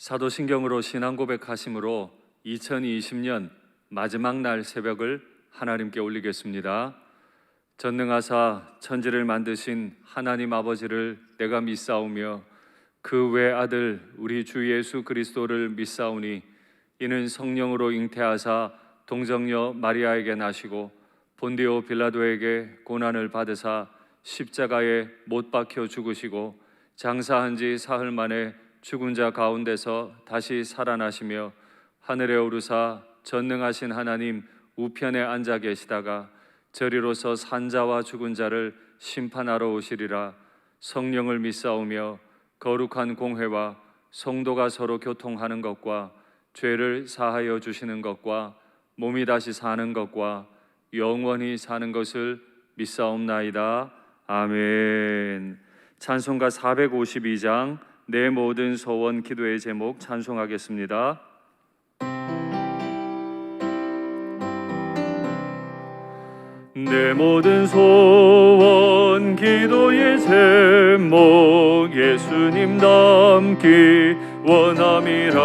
사도신경으로 신앙 고백하심으로 2020년 마지막 날 새벽을 하나님께 올리겠습니다. 전능하사 천지를 만드신 하나님 아버지를 내가 믿사오며 그 외아들 우리 주 예수 그리스도를 믿사오니 이는 성령으로 잉태하사 동정녀 마리아에게 나시고 본디오 빌라도에게 고난을 받으사 십자가에 못 박혀 죽으시고 장사한 지 사흘 만에 죽은 자 가운데서 다시 살아나시며 하늘에 오르사 전능하신 하나님 우편에 앉아 계시다가 저리로서 산자와 죽은 자를 심판하러 오시리라. 성령을 믿사오며 거룩한 공회와 성도가 서로 교통하는 것과 죄를 사하여 주시는 것과 몸이 다시 사는 것과 영원히 사는 것을 믿사옵나이다. 아멘. 찬송가 452장 내 모든 소원 기도의 제목 찬송하겠습니다. 내 모든 소원 기도의 제목 예수님 닮기 원함이라.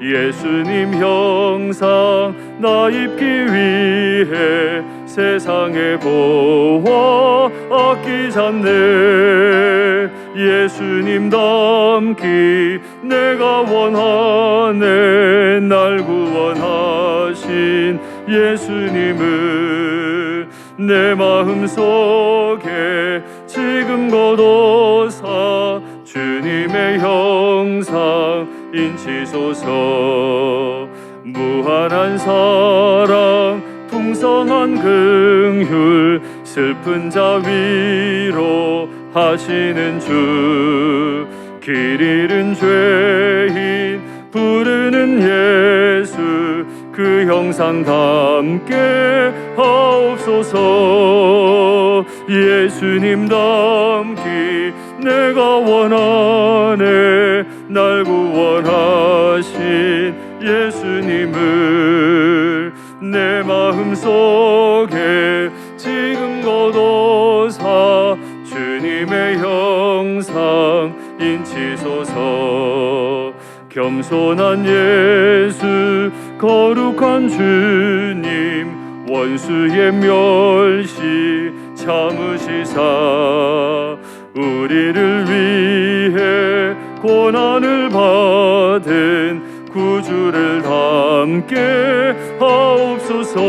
예수님 형상 나 입기 위해 세상의 보화 아끼잖네. 예수님 닮기 내가 원하네. 날 구원하신 예수님을 내 마음속에 지금 거둬사 주님의 형상 인치소서. 무한한 사랑 풍성한 긍휼 슬픈 자 위로 하시는 주. 길 잃은 죄인 부르는 예수 그 형상 닮게 하옵소서. 예수님 닮기 내가 원하네. 날 구원하신 예수님을 내 마음속에 지금 거둬사 주님의 형상 인치소서. 겸손한 예수 거룩한 주님 원수의 멸시 참으시사 우리를 위해 고난을 받은 구주를 닮게 하옵소서.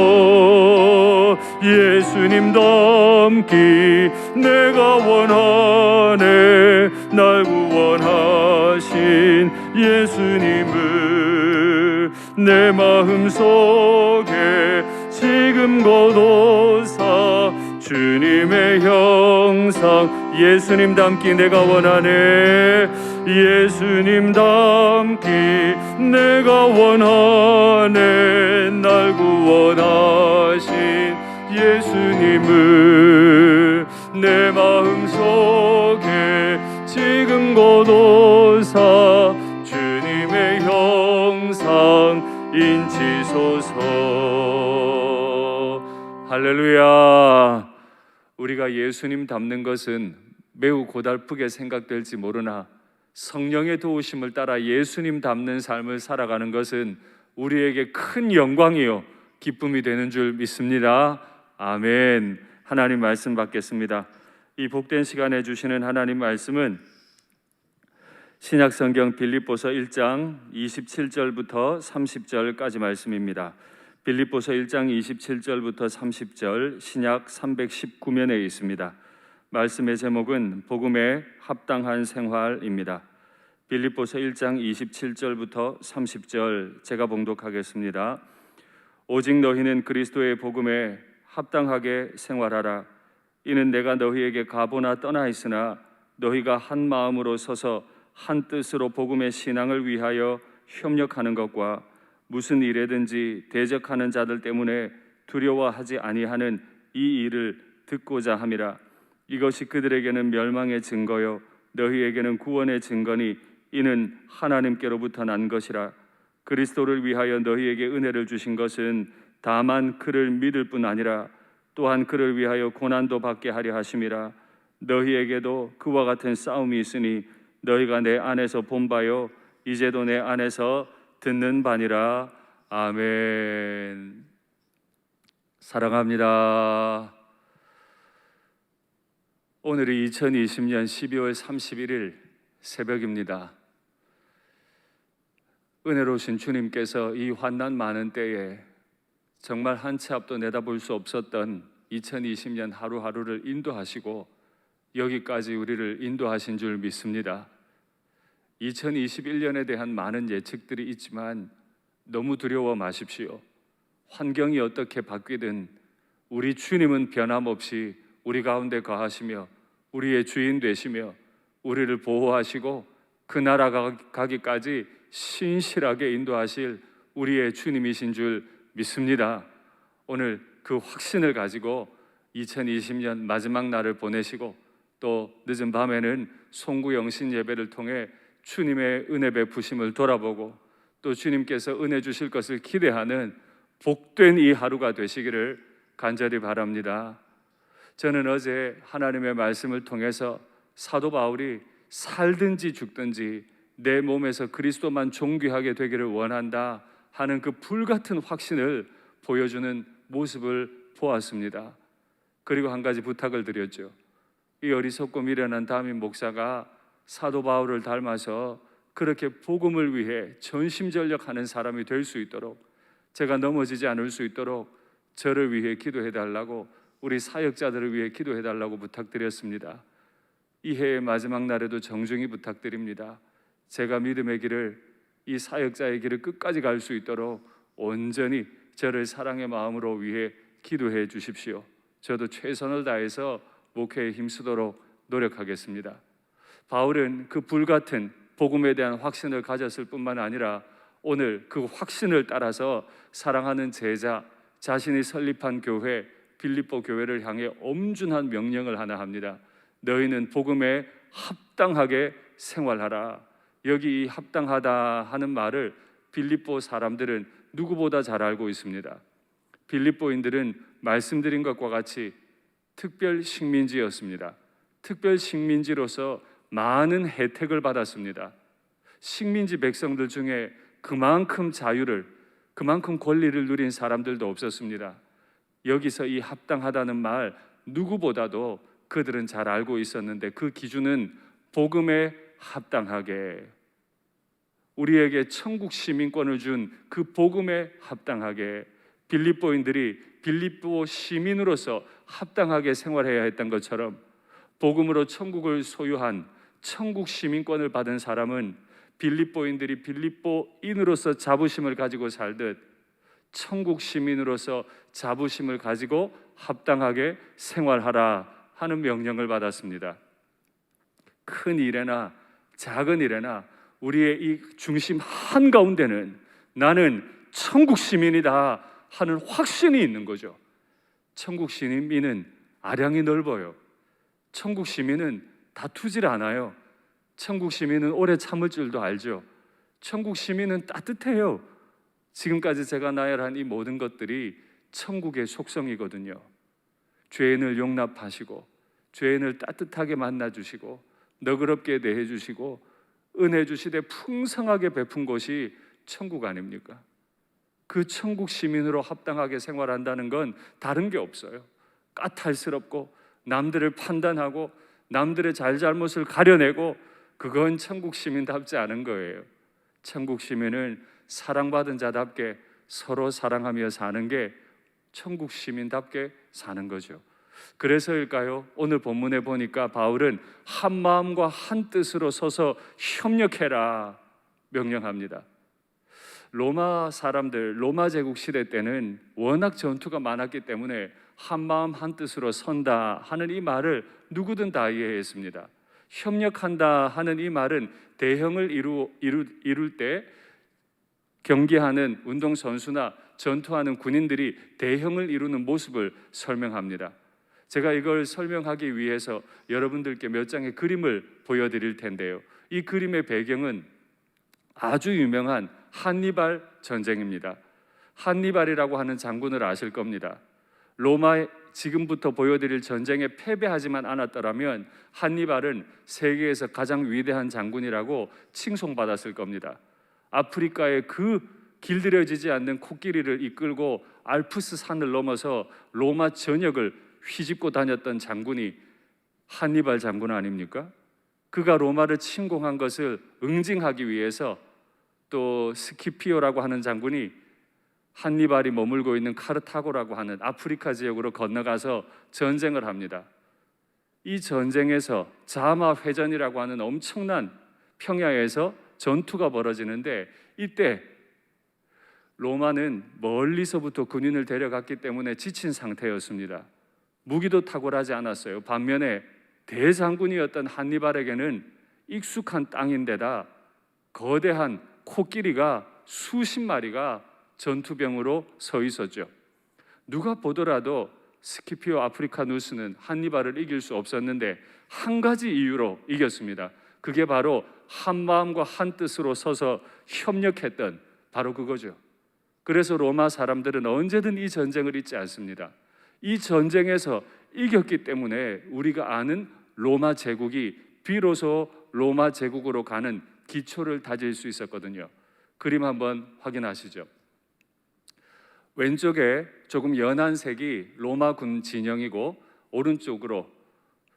예수님 닮기 내가 원하네. 날 구원하신 예수님을 내 마음속에 지금 거둬사 주님의 형상 예수님 닮기 내가 원하네. 예수님 닮기 내가 원하네. 날 구원하신 예수님을 내 마음속에 지금 거둬사 주님의 형상 인치소서. 할렐루야. 우리가 예수님 닮는 것은 매우 고달프게 생각될지 모르나 성령의 도우심을 따라 예수님 닮는 삶을 살아가는 것은 우리에게 큰 영광이요 기쁨이 되는 줄 믿습니다. 아멘. 하나님 말씀 받겠습니다. 이 복된 시간에 주시는 하나님 말씀은 신약성경 빌립보서 1장 27절부터 30절까지 말씀입니다. 빌립보서 1장 27절부터 30절 신약 319면에 있습니다. 말씀의 제목은 복음에 합당한 생활입니다. 빌립보서 1장 27절부터 30절 제가 봉독하겠습니다. 오직 너희는 그리스도의 복음에 합당하게 생활하라. 이는 내가 너희에게 가보나 떠나 있으나 너희가 한 마음으로 서서 한 뜻으로 복음의 신앙을 위하여 협력하는 것과 무슨 일에든지 대적하는 자들 때문에 두려워하지 아니하는 이 일을 듣고자 함이라. 이것이 그들에게는 멸망의 증거요 너희에게는 구원의 증거니 이는 하나님께로부터 난 것이라. 그리스도를 위하여 너희에게 은혜를 주신 것은 다만 그를 믿을 뿐 아니라 또한 그를 위하여 고난도 받게 하려 하심이라. 너희에게도 그와 같은 싸움이 있으니 너희가 내 안에서 본 바요 이제도 내 안에서 듣는 바니라. 아멘. 사랑합니다. 오늘이 2020년 12월 31일 새벽입니다. 은혜로우신 주님께서 이 환난 많은 때에 정말 한 치 앞도 내다볼 수 없었던 2020년 하루하루를 인도하시고 여기까지 우리를 인도하신 줄 믿습니다. 2021년에 대한 많은 예측들이 있지만 너무 두려워 마십시오. 환경이 어떻게 바뀌든 우리 주님은 변함없이 우리 가운데 거하시며 우리의 주인 되시며 우리를 보호하시고 그 나라 가기까지 신실하게 인도하실 우리의 주님이신 줄 믿습니다. 오늘 그 확신을 가지고 2020년 마지막 날을 보내시고 또 늦은 밤에는 송구 영신 예배를 통해 주님의 은혜 베푸심을 돌아보고 또 주님께서 은혜 주실 것을 기대하는 복된 이 하루가 되시기를 간절히 바랍니다. 저는 어제 하나님의 말씀을 통해서 사도 바울이 살든지 죽든지 내 몸에서 그리스도만 존귀하게 되기를 원한다 하는 그 불같은 확신을 보여주는 모습을 보았습니다. 그리고 한 가지 부탁을 드렸죠. 이 어리석고 미련한 담임 목사가 사도 바울을 닮아서 그렇게 복음을 위해 전심전력하는 사람이 될 수 있도록, 제가 넘어지지 않을 수 있도록 저를 위해 기도해달라고, 우리 사역자들을 위해 기도해달라고 부탁드렸습니다. 이 해의 마지막 날에도 정중히 부탁드립니다. 제가 믿음의 길을, 이 사역자의 길을 끝까지 갈 수 있도록 온전히 저를 사랑의 마음으로 위해 기도해 주십시오. 저도 최선을 다해서 목회에 힘쓰도록 노력하겠습니다. 바울은 그 불같은 복음에 대한 확신을 가졌을 뿐만 아니라 오늘 그 확신을 따라서 사랑하는 제자, 자신이 설립한 교회 빌립보 교회를 향해 엄중한 명령을 하나 합니다. 너희는 복음에 합당하게 생활하라. 여기 이 합당하다 하는 말을 빌립보 사람들은 누구보다 잘 알고 있습니다. 빌립보인들은 말씀드린 것과 같이 특별 식민지였습니다. 특별 식민지로서 많은 혜택을 받았습니다. 식민지 백성들 중에 그만큼 자유를, 그만큼 권리를 누린 사람들도 없었습니다. 여기서 이 합당하다는 말 누구보다도 그들은 잘 알고 있었는데 그 기준은 복음에 합당하게, 우리에게 천국 시민권을 준 그 복음에 합당하게 빌립보인들이 빌립보 시민으로서 합당하게 생활해야 했던 것처럼 복음으로 천국을 소유한 천국 시민권을 받은 사람은 빌립보인들이 빌립보인으로서 자부심을 가지고 살듯 천국 시민으로서 자부심을 가지고 합당하게 생활하라 하는 명령을 받았습니다. 큰 일에나 작은 일에나 우리의 이 중심 한가운데는 나는 천국 시민이다 하는 확신이 있는 거죠. 천국 시민은 아량이 넓어요. 천국 시민은 다투질 않아요. 천국 시민은 오래 참을 줄도 알죠. 천국 시민은 따뜻해요. 지금까지 제가 나열한 이 모든 것들이 천국의 속성이거든요. 죄인을 용납하시고 죄인을 따뜻하게 만나주시고 너그럽게 대해주시고 은혜 주시되 풍성하게 베푼 곳이 천국 아닙니까? 그 천국 시민으로 합당하게 생활한다는 건 다른 게 없어요. 까탈스럽고 남들을 판단하고 남들의 잘잘못을 가려내고 그건 천국 시민답지 않은 거예요. 천국 시민은 사랑받은 자답게 서로 사랑하며 사는 게 천국 시민답게 사는 거죠. 그래서일까요? 오늘 본문에 보니까 바울은 한 마음과 한 뜻으로 서서 협력해라 명령합니다. 로마 사람들, 로마 제국 시대 때는 워낙 전투가 많았기 때문에 한 마음 한 뜻으로 선다 하는 이 말을 누구든 다 이해했습니다. 협력한다 하는 이 말은 대형을 이룰 때 경기하는 운동선수나 전투하는 군인들이 대형을 이루는 모습을 설명합니다. 제가 이걸 설명하기 위해서 여러분들께 몇 장의 그림을 보여드릴 텐데요. 이 그림의 배경은 아주 유명한 한니발 전쟁입니다. 한니발이라고 하는 장군을 아실 겁니다. 로마 지금부터 보여드릴 전쟁에 패배하지만 않았더라면 한니발은 세계에서 가장 위대한 장군이라고 칭송받았을 겁니다. 아프리카의 그 길들여지지 않는 코끼리를 이끌고 알프스 산을 넘어서 로마 전역을 휘집고 다녔던 장군이 한니발 장군 아닙니까? 그가 로마를 침공한 것을 응징하기 위해서 또 스키피오라고 하는 장군이 한니발이 머물고 있는 카르타고라고 하는 아프리카 지역으로 건너가서 전쟁을 합니다. 이 전쟁에서 자마 회전이라고 하는 엄청난 평야에서 전투가 벌어지는데, 이때 로마는 멀리서부터 군인을 데려갔기 때문에 지친 상태였습니다. 무기도 탁월하지 않았어요. 반면에 대장군이었던 한니발에게는 익숙한 땅인데다 거대한 코끼리가 수십 마리가 전투병으로 서 있었죠. 누가 보더라도 스키피오 아프리카누스는 한니발을 이길 수 없었는데 한 가지 이유로 이겼습니다. 그게 바로 한 마음과 한 뜻으로 서서 협력했던 바로 그거죠. 그래서 로마 사람들은 언제든 이 전쟁을 잊지 않습니다. 이 전쟁에서 이겼기 때문에 우리가 아는 로마 제국이 비로소 로마 제국으로 가는 기초를 다질 수 있었거든요. 그림 한번 확인하시죠. 왼쪽에 조금 연한 색이 로마군 진영이고 오른쪽으로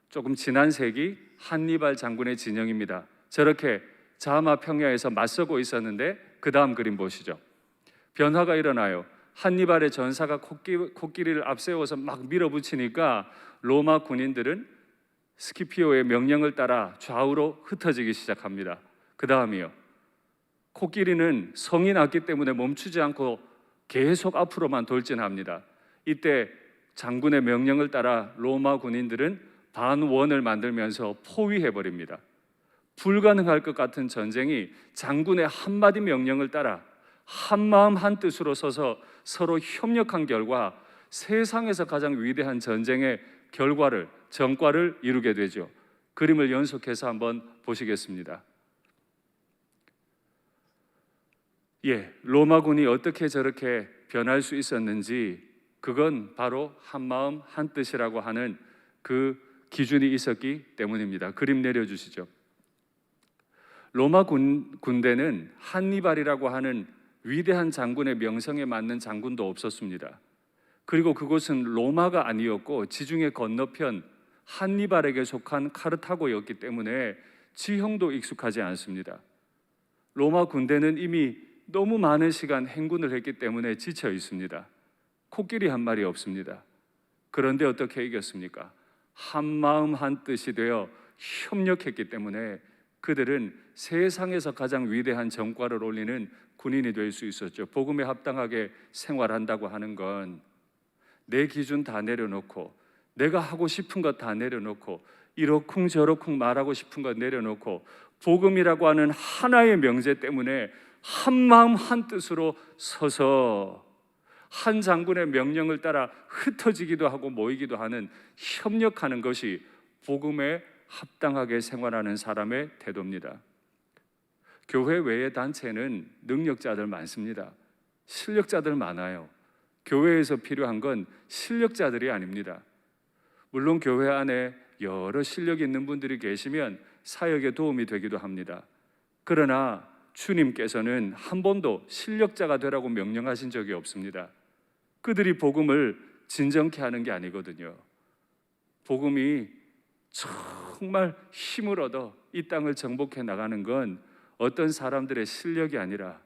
조금 진한 색이 한니발 장군의 진영입니다. 저렇게 자마 평야에서 맞서고 있었는데 그 다음 그림 보시죠. 변화가 일어나요. 한니발의 전사가 코끼리를 앞세워서 막 밀어붙이니까 로마 군인들은 스키피오의 명령을 따라 좌우로 흩어지기 시작합니다. 그 다음이요. 코끼리는 성이 났기 때문에 멈추지 않고 계속 앞으로만 돌진합니다. 이때 장군의 명령을 따라 로마 군인들은 반원을 만들면서 포위해버립니다. 불가능할 것 같은 전쟁이 장군의 한마디 명령을 따라 한마음 한뜻으로 서서 서로 협력한 결과 세상에서 가장 위대한 전쟁의 전과를 이루게 되죠. 그림을 연속해서 한번 보시겠습니다. 로마군이 어떻게 저렇게 변할 수 있었는지, 그건 바로 한마음 한뜻이라고 하는 그 기준이 있었기 때문입니다. 그림 내려주시죠. 로마 군대는 한니발이라고 하는 위대한 장군의 명성에 맞는 장군도 없었습니다. 그리고 그곳은 로마가 아니었고 지중해 건너편 한니발에게 속한 카르타고였기 때문에 지형도 익숙하지 않습니다. 로마 군대는 이미 너무 많은 시간 행군을 했기 때문에 지쳐 있습니다. 코끼리 한 마리 없습니다. 그런데 어떻게 이겼습니까? 한 마음 한 뜻이 되어 협력했기 때문에 그들은 세상에서 가장 위대한 전과를 올리는 군인이 될 수 있었죠. 복음에 합당하게 생활한다고 하는 건 내 기준 다 내려놓고, 내가 하고 싶은 것 다 내려놓고, 이러쿵저러쿵 말하고 싶은 것 내려놓고, 복음이라고 하는 하나의 명제 때문에 한 마음 한 뜻으로 서서 한 장군의 명령을 따라 흩어지기도 하고 모이기도 하는, 협력하는 것이 복음에 합당하게 생활하는 사람의 태도입니다. 교회 외의 단체는 능력자들 많습니다. 실력자들 많아요. 교회에서 필요한 건 실력자들이 아닙니다. 물론 교회 안에 여러 실력 있는 분들이 계시면 사역에 도움이 되기도 합니다. 그러나 주님께서는 한 번도 실력자가 되라고 명령하신 적이 없습니다. 그들이 복음을 진정케 하는 게 아니거든요. 복음이 정말 힘을 얻어 이 땅을 정복해 나가는 건 어떤 사람들의 실력이 아니라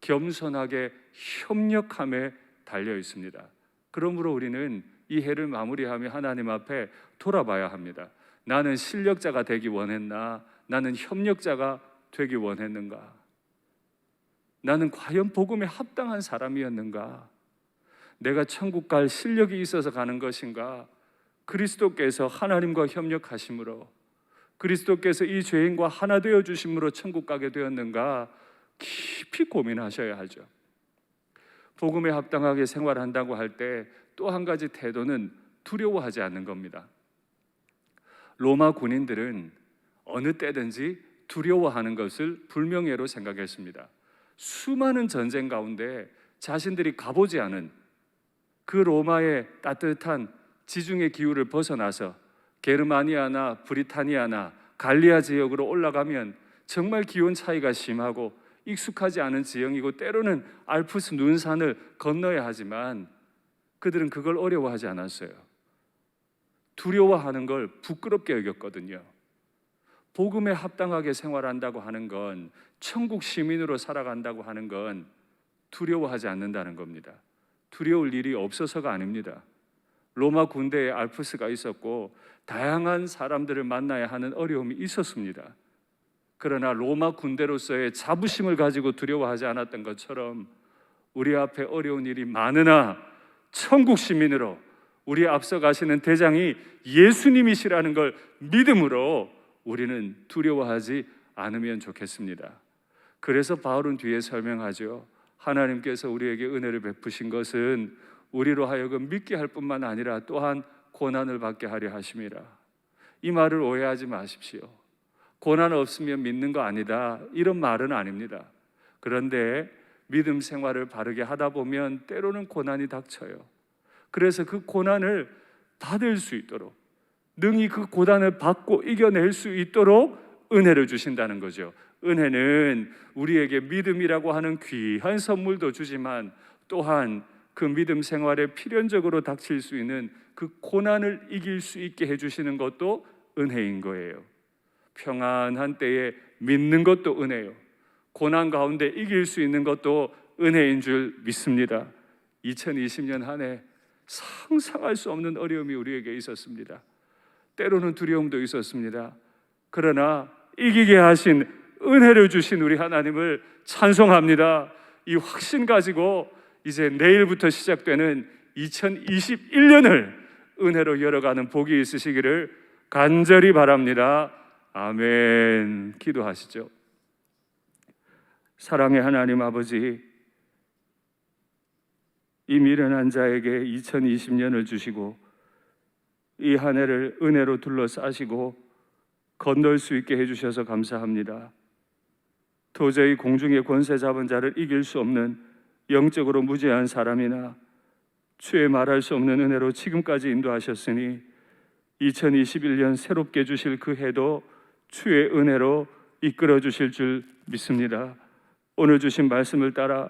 겸손하게 협력함에 달려 있습니다. 그러므로 우리는 이 해를 마무리하며 하나님 앞에 돌아봐야 합니다. 나는 실력자가 되기 원했나? 나는 협력자가 되기 원했는가? 나는 과연 복음에 합당한 사람이었는가? 내가 천국 갈 실력이 있어서 가는 것인가? 그리스도께서 하나님과 협력하심으로, 그리스도께서 이 죄인과 하나 되어 주심으로 천국 가게 되었는가? 깊이 고민하셔야 하죠. 복음에 합당하게 생활한다고 할 때 또 한 가지 태도는 두려워하지 않는 겁니다. 로마 군인들은 어느 때든지 두려워하는 것을 불명예로 생각했습니다. 수많은 전쟁 가운데 자신들이 가보지 않은 그 로마의 따뜻한 지중해 기후를 벗어나서 게르마니아나 브리타니아나 갈리아 지역으로 올라가면 정말 기온 차이가 심하고 익숙하지 않은 지형이고 때로는 알프스 눈산을 건너야 하지만 그들은 그걸 어려워하지 않았어요. 두려워하는 걸 부끄럽게 여겼거든요. 복음에 합당하게 생활한다고 하는 건, 천국 시민으로 살아간다고 하는 건 두려워하지 않는다는 겁니다. 두려울 일이 없어서가 아닙니다. 로마 군대에 알프스가 있었고 다양한 사람들을 만나야 하는 어려움이 있었습니다. 그러나 로마 군대로서의 자부심을 가지고 두려워하지 않았던 것처럼 우리 앞에 어려운 일이 많으나 천국 시민으로 우리 앞서 가시는 대장이 예수님이시라는 걸 믿음으로 우리는 두려워하지 않으면 좋겠습니다. 그래서 바울은 뒤에 설명하죠. 하나님께서 우리에게 은혜를 베푸신 것은 우리로 하여금 믿게 할 뿐만 아니라 또한 고난을 받게 하려 하심이라. 이 말을 오해하지 마십시오. 고난 없으면 믿는 거 아니다, 이런 말은 아닙니다. 그런데 믿음 생활을 바르게 하다 보면 때로는 고난이 닥쳐요. 그래서 그 고난을 받을 수 있도록, 능히 그 고난을 받고 이겨낼 수 있도록 은혜를 주신다는 거죠. 은혜는 우리에게 믿음이라고 하는 귀한 선물도 주지만 또한 그 믿음 생활에 필연적으로 닥칠 수 있는 그 고난을 이길 수 있게 해주시는 것도 은혜인 거예요. 평안한 때에 믿는 것도 은혜요, 고난 가운데 이길 수 있는 것도 은혜인 줄 믿습니다. 2020년 한 해 상상할 수 없는 어려움이 우리에게 있었습니다. 때로는 두려움도 있었습니다. 그러나 이기게 하신, 은혜를 주신 우리 하나님을 찬송합니다. 이 확신 가지고 이제 내일부터 시작되는 2021년을 은혜로 열어가는 복이 있으시기를 간절히 바랍니다. 아멘. 기도하시죠. 사랑의 하나님 아버지, 이 미련한 자에게 2020년을 주시고 이 한 해를 은혜로 둘러싸시고 건널 수 있게 해주셔서 감사합니다. 도저히 공중의 권세 잡은 자를 이길 수 없는 영적으로 무죄한 사람이나 주의 말할 수 없는 은혜로 지금까지 인도하셨으니 2021년 새롭게 주실 그 해도 주의 은혜로 이끌어 주실 줄 믿습니다. 오늘 주신 말씀을 따라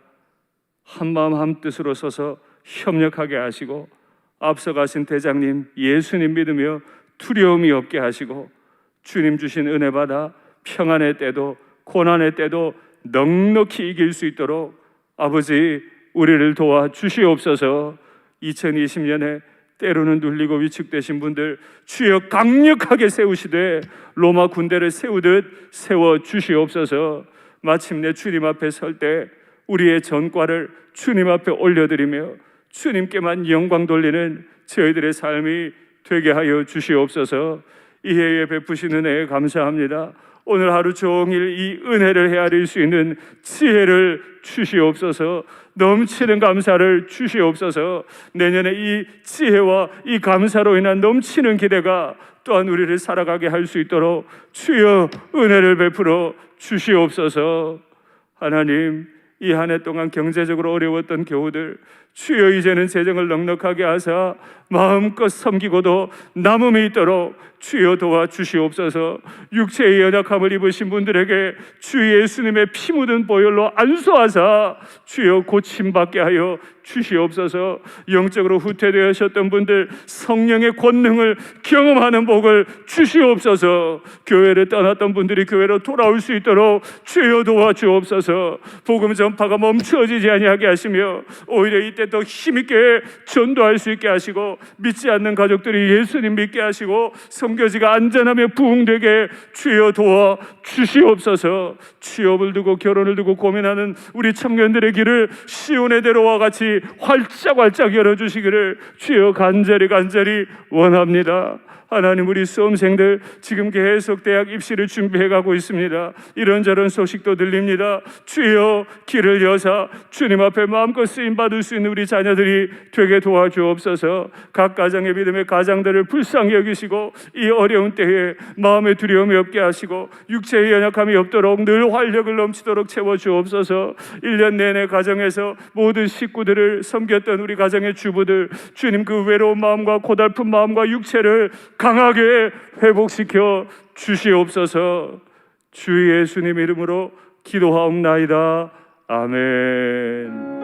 한마음 한뜻으로 서서 협력하게 하시고 앞서가신 대장님 예수님 믿으며 두려움이 없게 하시고 주님 주신 은혜 받아 평안의 때도 고난의 때도 넉넉히 이길 수 있도록 아버지 우리를 도와 주시옵소서. 2020년에 때로는 눌리고 위축되신 분들 주여 강력하게 세우시되 로마 군대를 세우듯 세워 주시옵소서. 마침내 주님 앞에 설 때 우리의 전과를 주님 앞에 올려드리며 주님께만 영광 돌리는 저희들의 삶이 되게 하여 주시옵소서. 이 해에 베푸신 은혜에 감사합니다. 오늘 하루 종일 이 은혜를 헤아릴 수 있는 지혜를 주시옵소서. 넘치는 감사를 주시옵소서. 내년에 이 지혜와 이 감사로 인한 넘치는 기대가 또한 우리를 살아가게 할 수 있도록 주여 은혜를 베풀어 주시옵소서. 하나님, 이 한 해 동안 경제적으로 어려웠던 교우들 주여 이제는 재정을 넉넉하게 하사 마음껏 섬기고도 남음이 있도록 주여 도와주시옵소서. 육체의 연약함을 입으신 분들에게 주 예수님의 피 묻은 보혈로 안수하사 주여 고침받게 하여 주시옵소서. 영적으로 후퇴되셨던 분들 성령의 권능을 경험하는 복을 주시옵소서. 교회를 떠났던 분들이 교회로 돌아올 수 있도록 주여 도와주옵소서. 복음 전파가 멈추어지지 아니하게 하시며 오히려 이때 더 힘있게 전도할 수 있게 하시고 믿지 않는 가족들이 예수님 믿게 하시고 선교지가 안전하며 부흥되게 주여 도와 주시옵소서. 취업을 두고 결혼을 두고 고민하는 우리 청년들의 길을 시온의 대로와 같이 활짝활짝 열어주시기를 주여 간절히 원합니다. 하나님, 우리 수험생들 지금 계속 대학 입시를 준비해 가고 있습니다. 이런저런 소식도 들립니다. 주여, 길을 여사 주님 앞에 마음껏 쓰임 받을 수 있는 우리 자녀들이 되게 도와주옵소서. 각 가정의 믿음의 가장들을 불쌍히 여기시고 이 어려운 때에 마음의 두려움이 없게 하시고 육체의 연약함이 없도록 늘 활력을 넘치도록 채워주옵소서. 1년 내내 가정에서 모든 식구들을 섬겼던 우리 가정의 주부들, 주님 그 외로운 마음과 고달픈 마음과 육체를 강하게 회복시켜 주시옵소서. 주 예수님 이름으로 기도하옵나이다. 아멘.